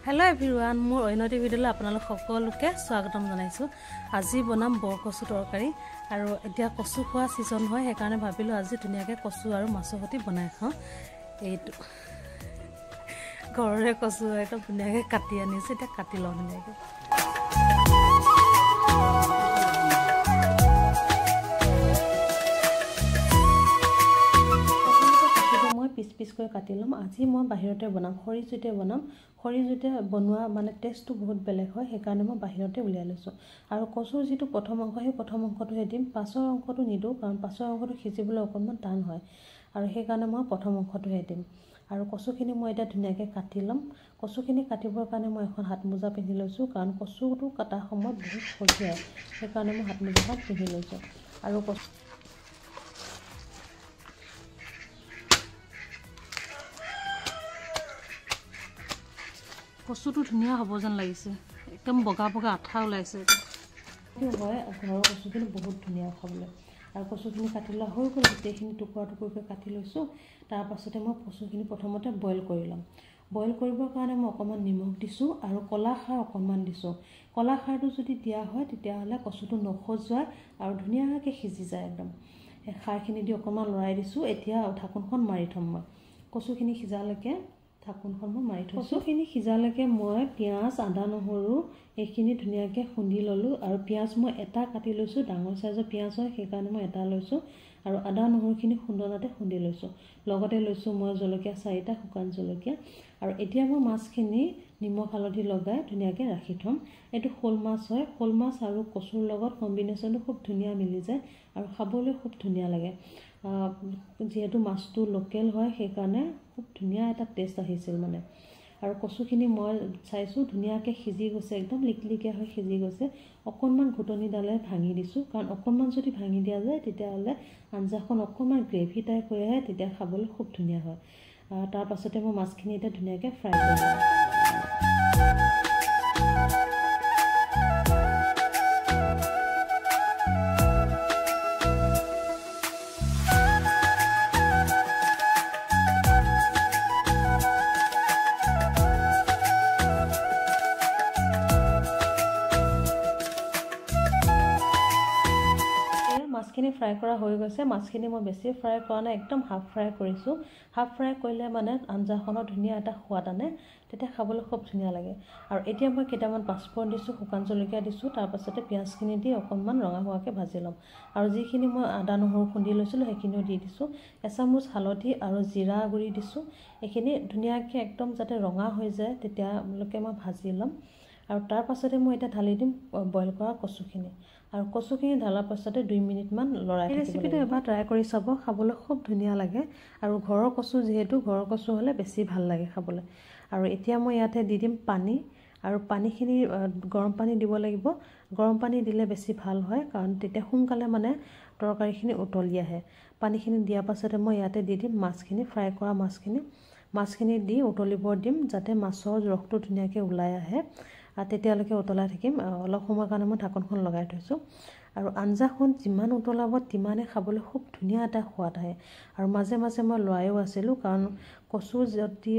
Hello everyone, মোৰ অন্যটি ভিডিঅ'লৈ আপোনালোক সকলোকে স্বাগতম জনাইছো। আজি বনাম বৰকচু তৰকাৰী আৰু এতিয়া কচু খোৱা সিজন হয় সেইকাৰণে ভাবিলো আজি ধুনিয়াকে কচু আৰু মাছৰ সৈতে বনাই খাওঁ। এইটো ঘৰৰে কচু এটা ধুনিয়াকে কাটি আনিছে, এটা কাটি লওঁ ধুনিয়াকে। পিস কৰি কাটি লম। আজি মই বাহিৰতে বনাম, খৰি জুইতে বনাম। খৰি জুইতে বনোৱা মানে টেষ্টটো বহুত বেলেগ হয়, সেইকাৰণে মই বাহিৰতে উলিয়াই লৈছো। আৰু কচুৰ যিটো প্ৰথম অংশ সেই প্ৰথম অংশটোহে দিম, পাছৰ অংশটো নিদিওঁ কাৰণ পাছৰ অংশটো সিজিবলৈ অকণমান টান হয় আৰু সেইকাৰণে মই প্ৰথম অংশটোহে দিম। আৰু কচুখিনি মই এতিয়া ধুনীয়াকৈ কাটি ল'ম। কচুখিনি কাটিবৰ কাৰণে মই এখন হাত মোজা পিন্ধি লৈছোঁ কাৰণ কচুটো কটাৰ সময়ত বহুত খজুৱায়, সেইকাৰণে মই হাত মোজাখন পিন্ধি লৈছোঁ। আৰু কচুটো ধুনীয়া হ'ব যেন লাগিছে, একদম বগা বগা আঠা ওলাইছে। হয় ঘৰৰ কচুখিনি বহুত ধুনীয়া খাবলৈ। আৰু কচুখিনি কাটি লোৱা হৈ গ'ল, গোটেইখিনি টুকুৰা টুকুৰকৈ কাটি লৈছোঁ। তাৰপাছতে মই কচুখিনি প্ৰথমতে বইল কৰি ল'ম। বইল কৰিবৰ কাৰণে মই অকণমান নিমখ দিছোঁ আৰু ক'লা খাৰ অকণমান দিছোঁ। ক'লা খাৰটো যদি দিয়া হয় তেতিয়াহ'লে কচুটো নখজুৱায় আৰু ধুনীয়াকৈ সিজি যায় একদম। সেই খাৰখিনি দি অকণমান লৰাই দিছোঁ। এতিয়া ঢাকোনখন মাৰি থ'ম মই। কচুখিনি সিজালৈকে ঢাকোনখন মই মাৰি থৈছোঁ। কচুখিনি সিজালৈকে মই পিঁয়াজ, আদা, নহৰু এইখিনি ধুনীয়াকৈ খুন্দি ল'লোঁ। আৰু পিঁয়াজ মই এটা কাটি লৈছোঁ, ডাঙৰ চাইজৰ পিঁয়াজ হয় সেইকাৰণে মই এটা লৈছোঁ। আৰু আদা নহৰুখিনি খুন্দনাতে খুন্দি লৈছোঁ। লগতে লৈছোঁ মই জলকীয়া 4টা, শুকান জলকীয়া। আৰু এতিয়া মই মাছখিনি নিমখ হালধি লগাই ধুনীয়াকৈ ৰাখি থ'ম। এইটো শ'ল মাছ হয়, শ'ল মাছ আৰু কচুৰ লগত কম্বিনেশ্যনটো খুব ধুনীয়া মিলি যায় আৰু খাবলৈ খুব ধুনীয়া লাগে। যিহেতু মাছটো লোকেল হয় সেইকাৰণে খুব ধুনীয়া এটা টেষ্ট আহিছিল মানে। আৰু কচুখিনি মই চাইছোঁ ধুনীয়াকৈ সিজি গৈছে, একদম লিকলিকীয়া হৈ সিজি গৈছে। অকণমান ঘুটনিডালে ভাঙি দিছোঁ কাৰণ অকণমান যদি ভাঙি দিয়া যায় তেতিয়াহ'লে আঞ্জাখন অকণমান গ্ৰেভি টাইপ হৈ আহে, তেতিয়া খাবলৈ খুব ধুনীয়া হয়। তাৰ পাছতে মই মাছখিনি এতিয়া ধুনীয়াকৈ ফ্ৰাই কৰি ল'ম। মাছখিনি ফ্ৰাই কৰা হৈ গৈছে। মাছখিনি মই বেছি ফ্ৰাই কৰা নাই, একদম হাফ ফ্ৰাই কৰিছোঁ। হাফ ফ্ৰাই কৰিলে মানে আঞ্জাখনৰ ধুনীয়া এটা সোৱাদ আনে, তেতিয়া খাবলৈ খুব ধুনীয়া লাগে। আৰু এতিয়া মই কেইটামান পাঁচফোৰণ দিছোঁ, শুকান জলকীয়া দিছোঁ। তাৰপাছতে পিঁয়াজখিনি দি অকণমান ৰঙা হোৱাকৈ ভাজি ল'ম। আৰু যিখিনি মই আদা নহৰু খুন্দি লৈছিলোঁ সেইখিনিও দি দিছোঁ। এচামুচ হালধি আৰু জিৰা গুড়ি দিছোঁ। এইখিনি ধুনীয়াকৈ একদম যাতে ৰঙা হৈ যায় তেতিয়ালৈকে মই ভাজি ল'ম। আৰু তাৰ পাছতে মই এতিয়া ঢালি দিম বইল কৰা কচুখিনি। আৰু কচুখিনি ঢালাৰ পাছতে 2 মিনিটমান লৰাই থাকিব। ৰেচিপিটো এবাৰ ট্ৰাই কৰি চাব, খাবলৈ খুব ধুনীয়া লাগে। আৰু ঘৰৰ কচু যিহেতু, ঘৰৰ কচু হ'লে বেছি ভাল লাগে খাবলৈ। আৰু এতিয়া মই ইয়াতে দি দিম পানী। আৰু পানীখিনি গৰম পানী দিব লাগিব। গৰম পানী দিলে বেছি ভাল হয় কাৰণ তেতিয়া সোনকালে মানে তৰকাৰীখিনি উতলি আহে। পানীখিনি দিয়াৰ পাছতে মই ইয়াতে দি দিম মাছখিনি, ফ্ৰাই কৰা মাছখিনি দি উতলিব দিম যাতে মাছৰ ৰসটো ধুনীয়াকৈ ওলাই আহে। তেতিয়ালৈকে উতলাই থাকিম। অলপ সময়ৰ কাৰণে মই ঢাকনখন লগাই থৈছোঁ। আৰু আঞ্জাখন যিমান উতলাব তিমানে খাবলৈ খুব ধুনীয়া এটা সোৱাদ আহে। আৰু মাজে মাজে মই লৰাইও আছিলোঁ কাৰণ কচু যদি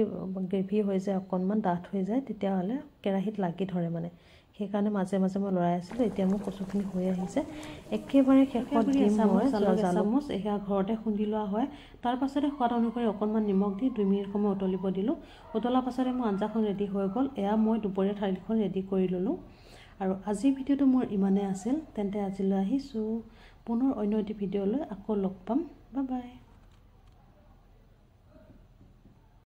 গ্ৰেভি হৈ যায়, অকণমান ডাঠ হৈ যায় তেতিয়াহ'লে কেৰাহীত লাগি ধৰে মানে, সেইকাৰণে মাজে মাজে মই লৰাই আছিলোঁ। এতিয়া মোৰ কচুখিনি হৈ আহিছে। একেবাৰে শেষত দিম মই জালুক, এয়া ঘৰতে খুন্দি লোৱা হয়। তাৰ পাছতে সোৱাদ অনুসৰি অকণমান নিমখ দি 2 মিনিট সময় উতলিব দিলোঁ। উতলাৰ পাছতে মোৰ আঞ্জাখন ৰেডি হৈ গ'ল। এয়া মই দুপৰীয়া থালিখন ৰেডি কৰি ল'লোঁ। আৰু আজিৰ ভিডিঅ'টো মোৰ ইমানেই আছিল। তেন্তে আজিলৈ আহিছোঁ। পুনৰ অন্য এটি ভিডিঅ'লৈ আকৌ লগ পাম। Bye bye.